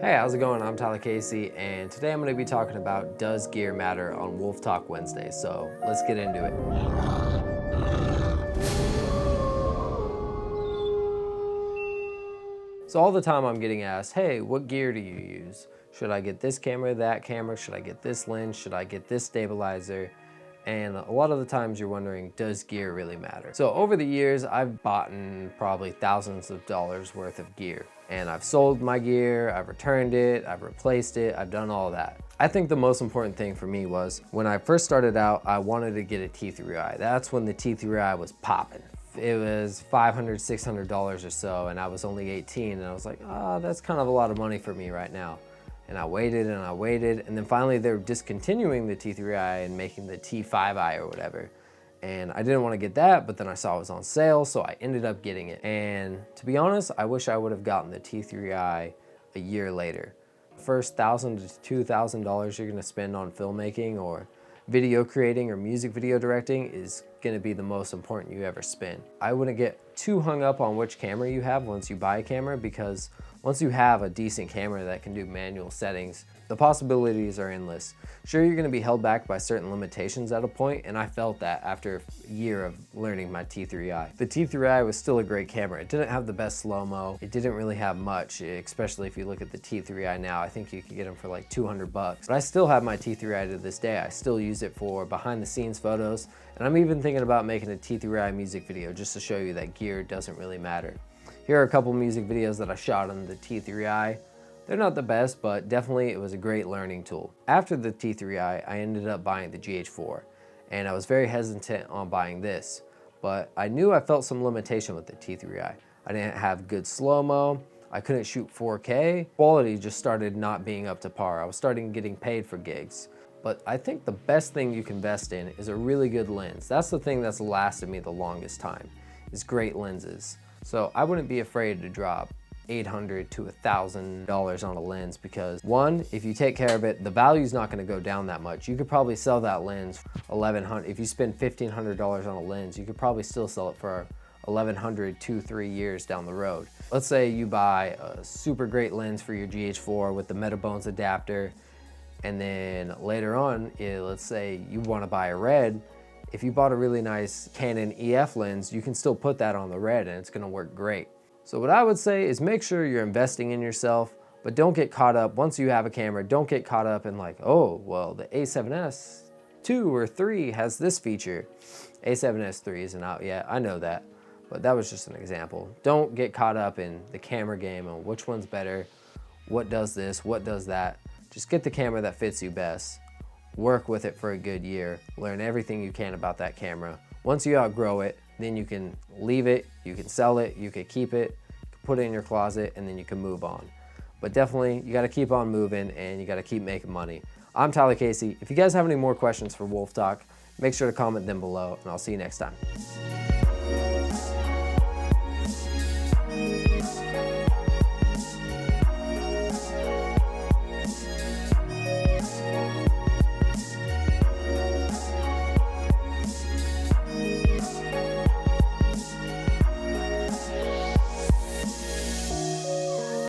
Hey, how's it going? I'm Tyler Casey, and today I'm going to be talking about Does Gear Matter on Wolf Talk Wednesday. So let's get into it. So all the time I'm getting asked, hey, what gear do you use? Should I get this camera, that camera? Should I get this lens? Should I get this stabilizer? And a lot of the times you're wondering, does gear really matter? So over the years, I've bought probably thousands of dollars worth of gear. And I've sold my gear, I've returned it, I've replaced it, I've done all that. I think the most important thing for me was when I first started out, I wanted to get a T3i. That's when the T3i was popping. It was $500, $600 or so, and I was only 18, and I was like, that's kind of a lot of money for me right now. And I waited and I waited, and then finally they were discontinuing the T3i and making the T5i or whatever. And I didn't want to get that, but then I saw it was on sale, so I ended up getting it. And to be honest, I wish I would have gotten the T3i a year later. First $1,000 to $2,000 you're gonna spend on filmmaking or video creating or music video directing is gonna be the most important you ever spend. I wouldn't get too hung up on which camera you have once you buy a camera, because once you have a decent camera that can do manual settings, the possibilities are endless. Sure, you're gonna be held back by certain limitations at a point, and I felt that after a year of learning my T3i. The T3i was still a great camera. It didn't have the best slow-mo. It didn't really have much, especially if you look at the T3i now. I think you could get them for like 200 bucks. But I still have my T3i to this day. I still use it for behind-the-scenes photos, and I'm even thinking about making a T3i music video just to show you that gear doesn't really matter. Here are a couple music videos that I shot on the T3i. They're not the best, but definitely it was a great learning tool. After the T3i, I ended up buying the GH4, and I was very hesitant on buying this, but I knew I felt some limitation with the T3i. I didn't have good slow-mo, I couldn't shoot 4K, quality just started not being up to par. I was starting getting paid for gigs. But I think the best thing you can invest in is a really good lens. That's the thing that's lasted me the longest time, is great lenses. So I wouldn't be afraid to drop $800 to $1,000 on a lens, because one, if you take care of it, the value's not gonna go down that much. You could probably sell that lens $1,100. If you spend $1,500 on a lens, you could probably still sell it for $1,100 2-3 years down the road. Let's say you buy a super great lens for your GH4 with the Metabones adapter, and then later on, let's say you wanna buy a red. If you bought a really nice Canon EF lens, you can still put that on the red and it's gonna work great. So what I would say is make sure you're investing in yourself, but don't get caught up, once you have a camera, don't get caught up in like, oh, well, the A7S 2 or 3 has this feature. A7S 3 isn't out yet, I know that, but that was just an example. Don't get caught up in the camera game and which one's better, what does this, what does that. Just get the camera that fits you best. Work with it for a good year, learn everything you can about that camera. Once you outgrow it, then you can leave it, you can sell it, you can keep it, put it in your closet, and then you can move on. But definitely, you gotta keep on moving and you gotta keep making money. I'm Tyler Casey. If you guys have any more questions for Wolf Talk, make sure to comment them below, and I'll see you next time.